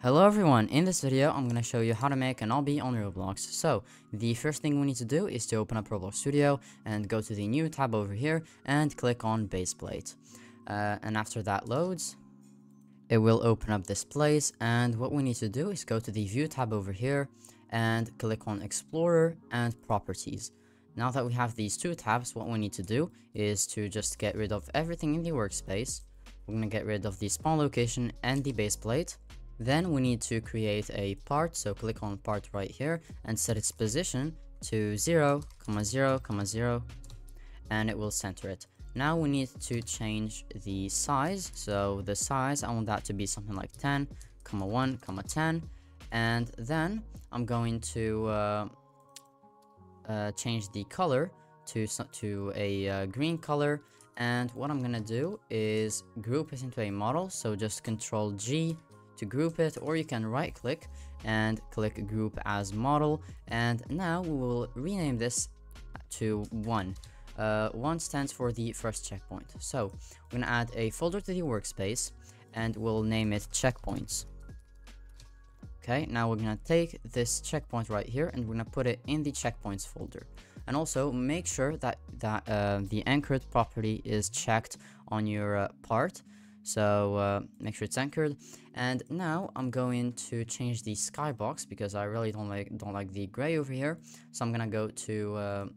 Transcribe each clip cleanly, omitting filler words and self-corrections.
Hello everyone, in this video I'm going to show you how to make an obby on Roblox. So, the first thing we need to do is to open up Roblox Studio and go to the new tab over here and click on Baseplate. And after that loads, it will open up this place, and what we need to do is go to the View tab over here and click on Explorer and Properties. Now that we have these two tabs, what we need to do is to just get rid of everything in the workspace. We're going to get rid of the spawn location and the baseplate. Then we need to create a part, so click on part right here and set its position to 0, 0, 0, and it will center it. Now we need to change the size, so the size, I want that to be something like 10, 1, 10, and then I'm going to change the color to a green color, and what I'm gonna do is group it into a model, so just Control G to group it, or you can right click and click group as model, and now we will rename this to 1. 1 stands for the first checkpoint, so we're gonna add a folder to the workspace and we'll name it checkpoints. Okay, now we're gonna take this checkpoint right here and we're gonna put it in the checkpoints folder, and also make sure that the anchored property is checked on your part. So make sure it's anchored. And now I'm going to change the skybox because I really don't like the gray over here. So I'm gonna go to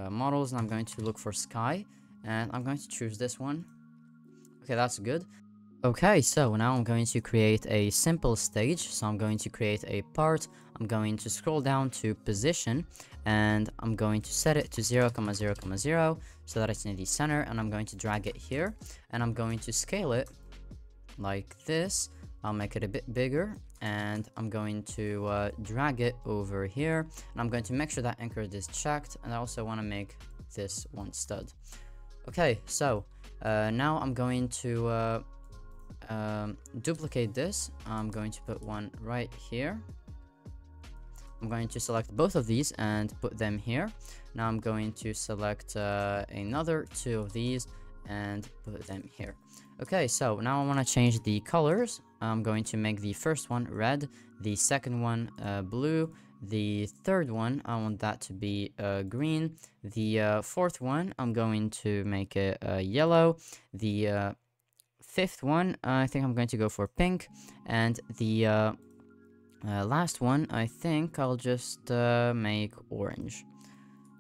models and I'm going to look for sky, and I'm going to choose this one. Okay, that's good. Okay, so now I'm going to create a simple stage. So I'm going to create a part. I'm going to scroll down to position and I'm going to set it to 0, 0, 0 so that it's in the center, and I'm going to drag it here and I'm going to scale it like this. I'll make it a bit bigger and I'm going to drag it over here, and I'm going to make sure that anchored is checked, and I also want to make this one stud. Okay, so now I'm going to duplicate this. I'm going to put one right here. I'm going to select both of these and put them here. Now I'm going to select another two of these and put them here. Okay, so now I want to change the colors. I'm going to make the first one red, the second one blue, the third one I want that to be green, the fourth one I'm going to make it yellow, the fifth one I think I'm going to go for pink, and the last one I think I'll just make orange.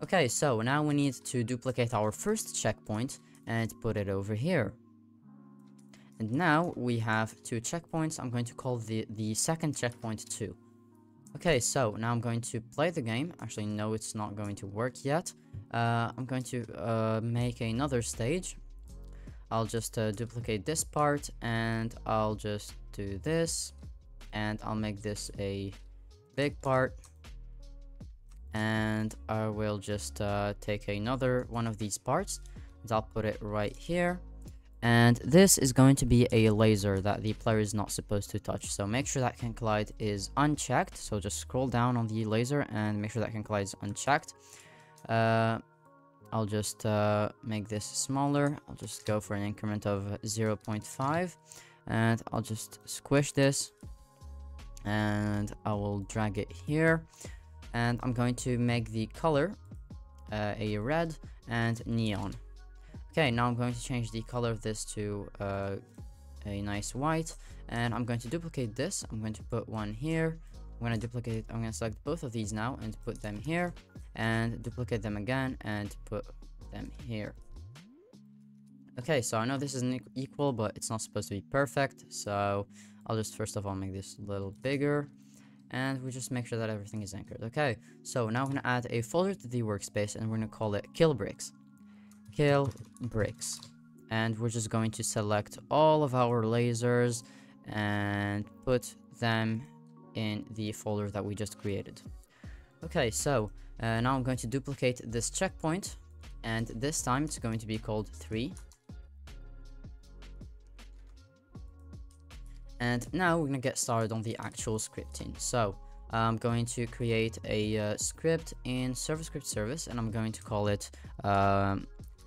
Okay, so now we need to duplicate our first checkpoint and put it over here. And now we have two checkpoints. I'm going to call the second checkpoint 2. Okay, so now I'm going to play the game. Actually, no, it's not going to work yet. I'm going to make another stage. I'll just duplicate this part and I'll just do this, and I'll make this a big part, and I will just take another one of these parts and I'll put it right here, and this is going to be a laser that the player is not supposed to touch, so make sure that can collide is unchecked. So just scroll down on the laser and make sure that can collide is unchecked. I'll just make this smaller. I'll just go for an increment of 0.5 and I'll just squish this and I will drag it here, and I'm going to make the color a red and neon. Okay, now I'm going to change the color of this to a nice white, and I'm going to duplicate this. I'm going to put one here. I'm going to select both of these now and put them here, and duplicate them again and put them here. Okay, so I know this isn't equal, but it's not supposed to be perfect, so I'll just first of all make this a little bigger, and we just make sure that everything is anchored. Okay, so now we're going to add a folder to the workspace and we're going to call it Kill Bricks. Kill Bricks. And we're just going to select all of our lasers and put them in the folder that we just created. Okay, so now I'm going to duplicate this checkpoint, and this time it's going to be called 3. And now we're going to get started on the actual scripting. So I'm going to create a script in ServerScript service, and I'm going to call it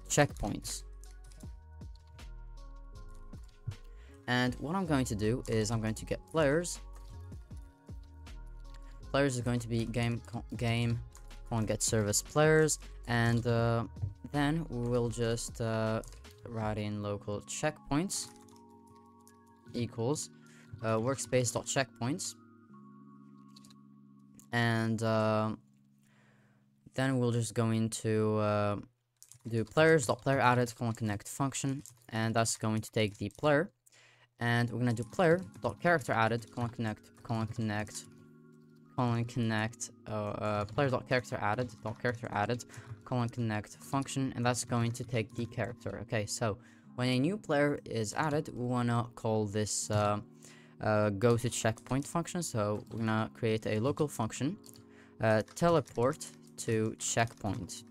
checkpoints. And what I'm going to do is I'm going to get players, players is going to be game get service players, and then we'll just write in local checkpoints equals workspace.checkpoints, and then we'll just go into do players.playerAdded connect function, and that's going to take the player, and we're gonna do player.characterAdded connect player.characterAdded connect function, and that's going to take the character. Okay, so when a new player is added, we wanna call this go to checkpoint function. So we're gonna create a local function, teleport to checkpoint,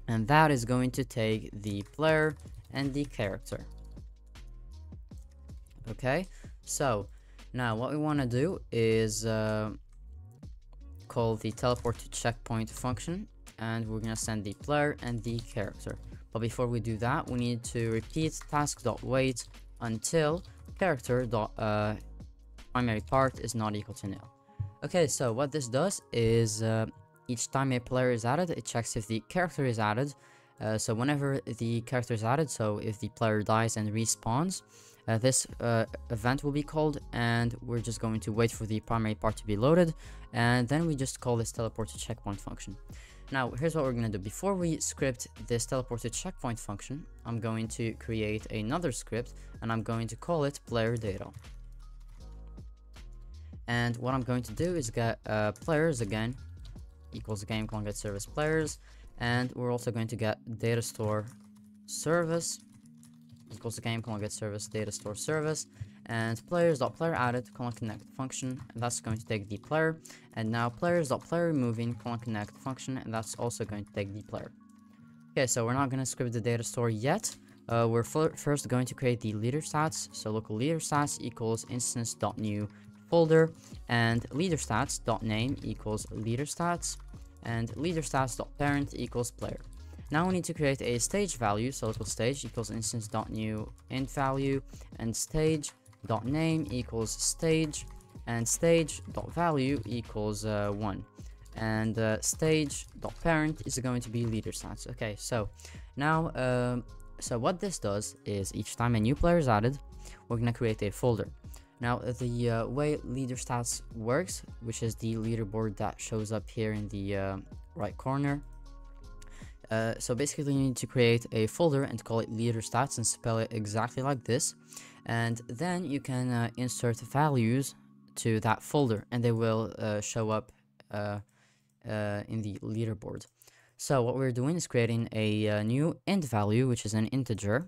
and that is going to take the player and the character. Okay, so now what we want to do is call the teleport to checkpoint function, and we're gonna send the player and the character. But before we do that, we need to repeat task.wait until character.primary part is not equal to nil. Okay, so what this does is each time a player is added, it checks if the character is added. So whenever the character is added, so if the player dies and respawns, this event will be called, and we're just going to wait for the primary part to be loaded, and then we just call this teleport to checkpoint function. Now here's what we're going to do. Before we script this teleport to checkpoint function, I'm going to create another script, and I'm going to call it player data. And what I'm going to do is get players again equals game get service players, and we're also going to get data store service equals the game get service data store service, and players.playerAdded connect function, and that's going to take the player, and now players.playerRemoving connect function, and that's also going to take the player. Okay, so we're not going to script the data store yet. We're first going to create the leader stats. So local leader stats equals instance.new folder, and leader stats.name equals leader stats, and leader stats.parent equals player. Now we need to create a stage value, so local stage equals instance.new int value, and stage.name equals stage, and stage.value equals 1, and stage.parent is going to be leader stats. Okay, so now so what this does is each time a new player is added, we're gonna create a folder. Now the way leader stats works, which is the leaderboard that shows up here in the right corner. So basically you need to create a folder and call it leader stats and spell it exactly like this, and then you can insert values to that folder, and they will show up in the leaderboard. So what we're doing is creating a new int value, which is an integer,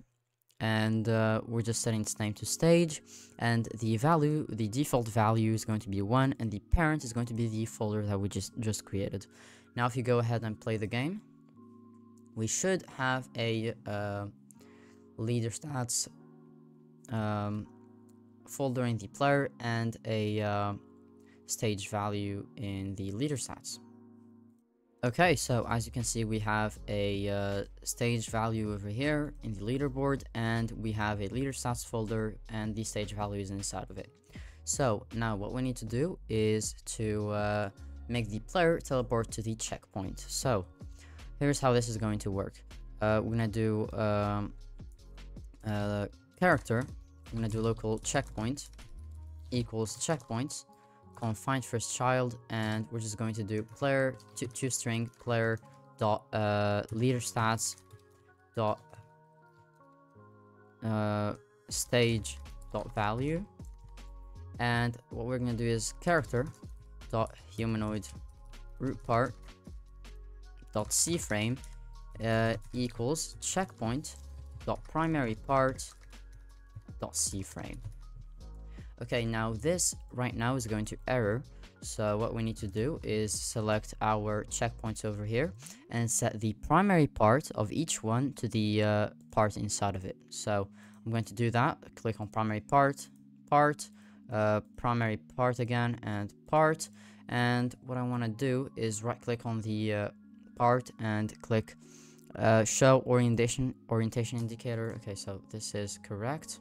and we're just setting its name to stage, and the default value is going to be 1, and the parent is going to be the folder that we just created. Now if you go ahead and play the game, we should have a leader stats folder in the player and a stage value in the leader stats. Okay, so as you can see, we have a stage value over here in the leaderboard, and we have a leader stats folder, and the stage value is inside of it. So now what we need to do is to make the player teleport to the checkpoint. So here's how this is going to work. We're gonna do character. I'm gonna do local checkpoint equals checkpoints, find first child, and we're just going to do player to string player dot leader stats dot stage dot value, and what we're gonna do is character dot humanoid root part dot cframe equals checkpoint dot primary part dot cframe. Okay, now this right now is going to error, so what we need to do is select our checkpoints over here and set the primary part of each one to the part inside of it. So I'm going to do that. Click on primary part, primary part again, and part, and what I want to do is right click on the part and click show orientation indicator. Okay, so this is correct.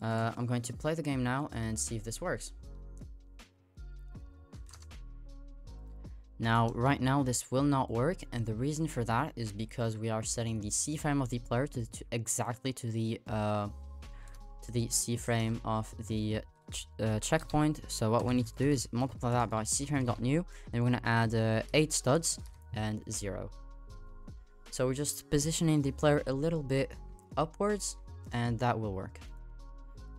I'm going to play the game now and see if this works. Now, right now this will not work, and the reason for that is because we are setting the C frame of the player to exactly to the C frame of the checkpoint. So what we need to do is multiply that by cframe.new, and we're gonna add 8 studs and 0. So we're just positioning the player a little bit upwards, and that will work.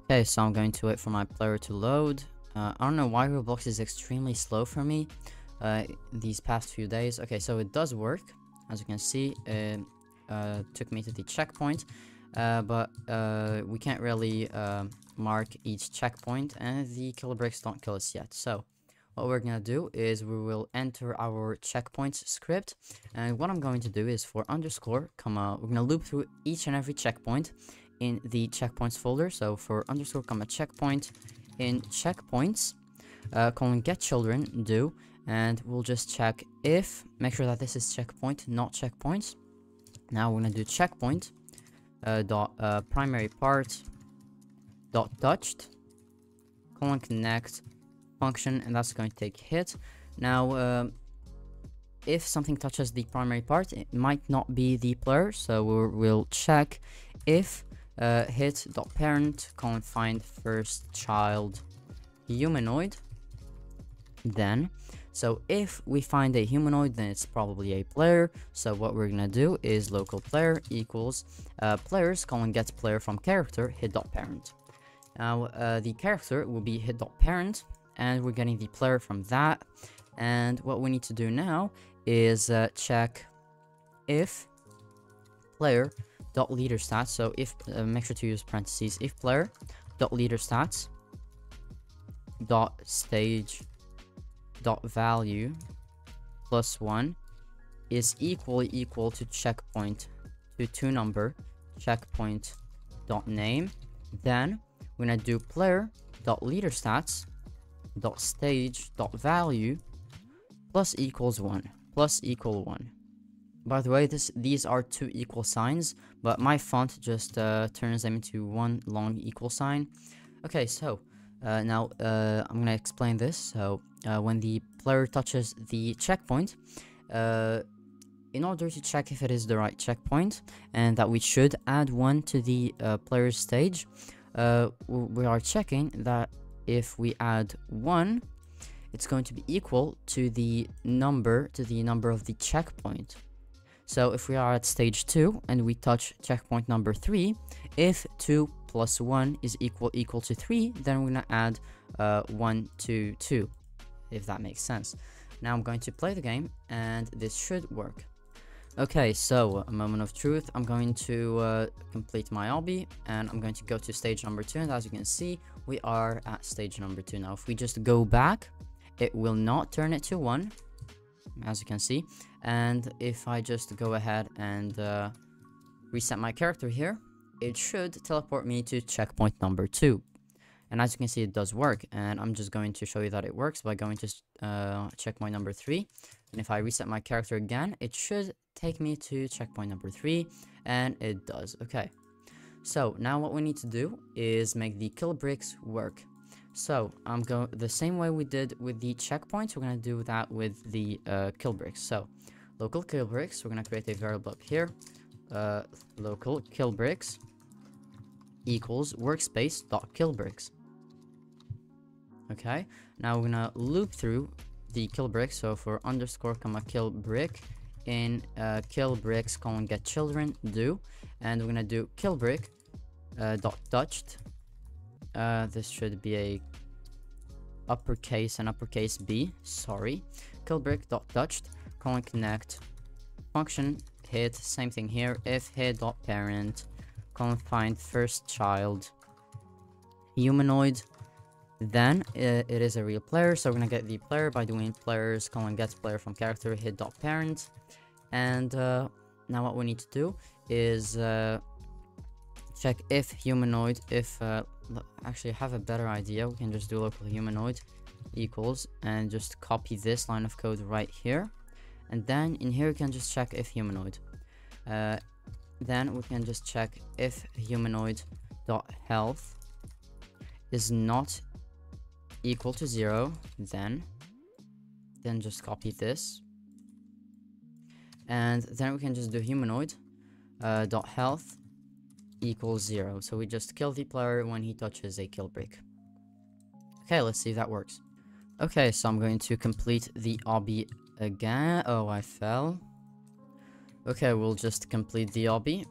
Okay, so I'm going to wait for my player to load. I don't know why Roblox is extremely slow for me these past few days. Okay, so it does work. As you can see, it took me to the checkpoint, but we can't really mark each checkpoint, and the kill bricks don't kill us yet. So what we're gonna do is we will enter our checkpoints script, and what I'm going to do is for underscore comma, we're gonna loop through each and every checkpoint in the checkpoints folder. So for underscore comma checkpoint in checkpoints, colon get children do, and we'll just check if, make sure that this is checkpoint, not checkpoints. Now we're gonna do checkpoint dot primary part dot touched colon connect function, and that's going to take hit. Now if something touches the primary part, it might not be the player, so we'll check if hit dot parent colon find first child humanoid. Then so if we find a humanoid, then it's probably a player. So what we're gonna do is local player equals players colon get player from character hit dot parent. Now the character will be hit dot parent, and we're getting the player from that. And what we need to do now is check if player dot leader stats. So if make sure to use parentheses, if player dot leader stats dot stage dot value plus 1 is equal to checkpoint to number checkpoint dot name. Then we're gonna do player dot leader stats dot stage dot value plus equals 1 plus equal 1. By the way, these are 2 equal signs, but my font just turns them into one long equal sign. Okay, so now I'm gonna explain this. So when the player touches the checkpoint, in order to check if it is the right checkpoint and that we should add 1 to the player's stage, we are checking that if we add 1, it's going to be equal to the number of the checkpoint. So if we are at stage 2 and we touch checkpoint number 3, if 2 plus 1 is equal to 3, then we're gonna add 1 to 2, if that makes sense. Now I'm going to play the game, and this should work. Okay, so a moment of truth. I'm going to complete my obby, and I'm going to go to stage number 2, and as you can see, we are at stage number 2. Now if we just go back, it will not turn it to 1, as you can see. And if I just go ahead and reset my character here, it should teleport me to checkpoint number 2. And as you can see, it does work, and I'm just going to show you that it works by going to checkpoint number 3. And if I reset my character again, it should take me to checkpoint number 3, and it does. Okay, so now what we need to do is make the kill bricks work. So I'm going the same way we did with the checkpoints, we're gonna do that with the kill bricks. So local kill bricks, we're gonna create a variable up here, local kill bricks equals workspace dot kill bricks. Okay, now we're gonna loop through the kill bricks. So for underscore comma kill brick in kill bricks colon get children do, and we're gonna do kill brick dot touched. This should be a uppercase and uppercase B, sorry. Kill brick dot touched colon connect function hit, same thing here, if hit dot parent colon find first child humanoid. Then it is a real player, so we're gonna get the player by doing players colon get player from character hit dot parent. And now what we need to do is check if humanoid, if actually I have a better idea, we can just do local humanoid equals and just copy this line of code right here, and then in here we can just check if humanoid. Then we can just check if humanoid dot health is not equal to 0, then just copy this, and then we can just do humanoid dot health equals 0. So we just kill the player when he touches a kill brick. Okay, let's see if that works. Okay, so I'm going to complete the obby again. Oh, I fell. Okay, we'll just complete the obby.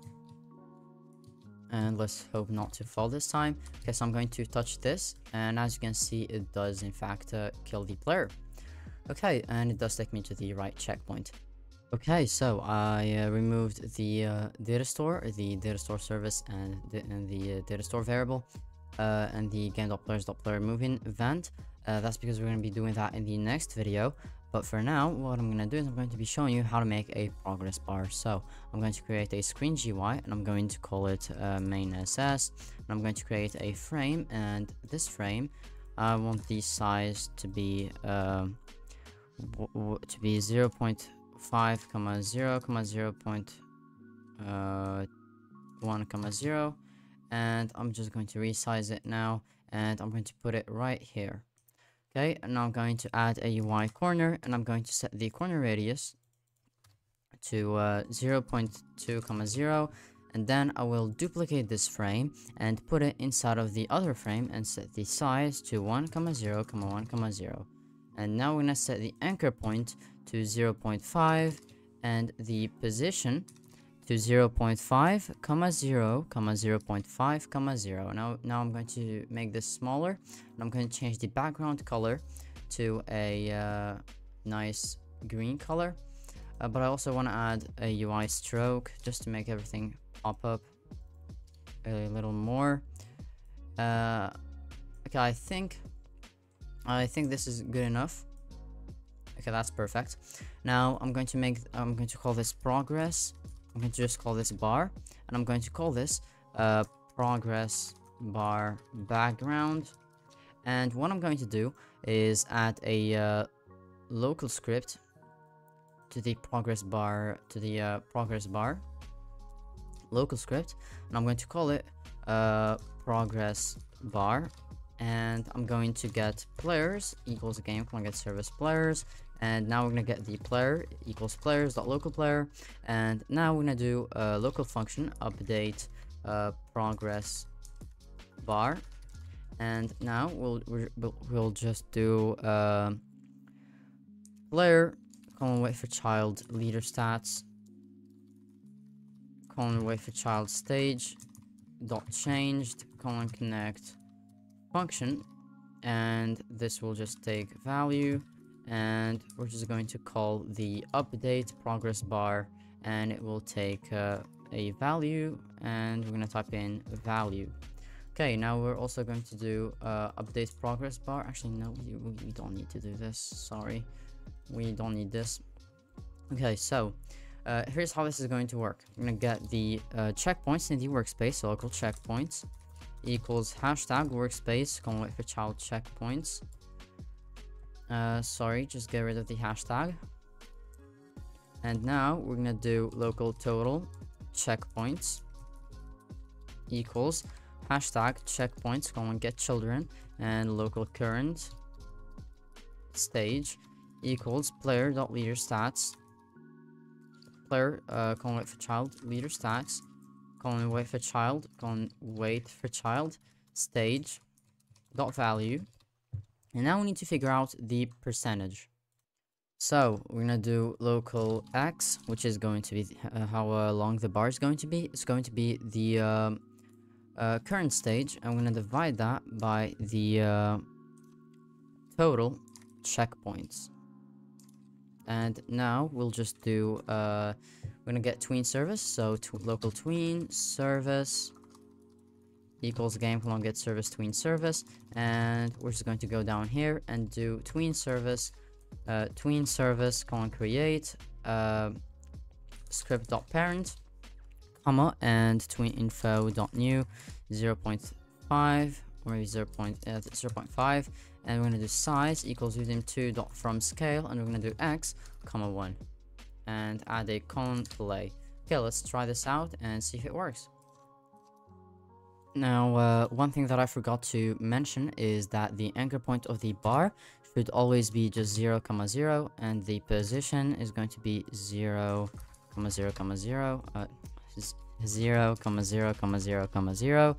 And let's hope not to fall this time. Okay, so I'm going to touch this, and as you can see, it does in fact kill the player. Okay, and it does take me to the right checkpoint. Okay, so I removed the data store service, and the data store variable, and the game.players.player moving event. That's because we're going to be doing that in the next video. But for now, what I'm going to do is I'm going to be showing you how to make a progress bar. So I'm going to create a screen GUI, and I'm going to call it main SS, and I'm going to create a frame, and this frame, I want the size to be 0.5, 0, 0.1, 0, and I'm just going to resize it now, and I'm going to put it right here. Okay, and now I'm going to add a UI corner, and I'm going to set the corner radius to 0.2, 0, and then I will duplicate this frame and put it inside of the other frame and set the size to 1, 0, 1, 0. And now we're going to set the anchor point to 0.5 and the position to 0.5, 0, 0.5, 0. Now I'm going to make this smaller, and I'm going to change the background color to a nice green color. But I also want to add a UI stroke just to make everything pop up a little more. Okay, I think this is good enough. Okay, that's perfect. Now I'm going to call this progress. I'm going to just call this bar, and I'm going to call this progress bar background. And what I'm going to do is add a local script to the progress bar local script, and I'm going to call it progress bar, and I'm going to get players equals game get service players, and now we're gonna get the player equals players.local player, and now we're gonna do a local function update progress bar, and now we'll just do player wait for child leader stats wait for child stage dot changed connect function, and this will just take value, and we're just going to call the update progress bar, and it will take a value, and we're going to type in value. Okay, now we're also going to do update progress bar. Actually, no, we don't need to do this. Sorry, we don't need this. Okay, so here's how this is going to work. I'm going to get the checkpoints in the workspace, so local checkpoints equals hashtag workspace wait for child checkpoints. Sorry, just get rid of the hashtag. And now we're gonna do local total checkpoints equals hashtag checkpoints get children, and local current stage equals player.leader stats player wait for child leader stats wait for child stage dot value. And now we need to figure out the percentage. So we're gonna do local x, which is going to be how long the bar is going to be. It's going to be the current stage, and we're gonna divide that by the total checkpoints. And now we'll just do we're gonna get tween service, so local tween service equals game get service tween service, and we're just going to go down here and do tween service create script.parent comma and tween info.new 0.5 or maybe 0.5, and we're going to do size equals udim2.fromScale, and we're going to do x comma 1 and add a colon play. Okay, let's try this out and see if it works. Now, one thing that I forgot to mention is that the anchor point of the bar should always be just 0, 0, and the position is going to be 0, 0, 0, 0, 0, 0, 0.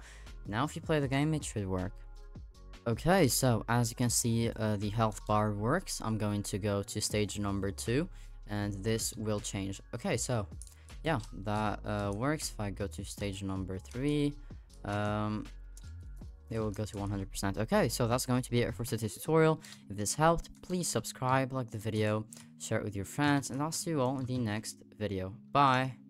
Now, if you play the game, it should work. Okay, so as you can see, the health bar works. I'm going to go to stage number 2, and this will change. Okay, so yeah, that works. If I go to stage number 3, it will go to 100%. Okay, so that's going to be it for today's tutorial. If this helped, please subscribe, like the video, share it with your friends, and I'll see you all in the next video. Bye!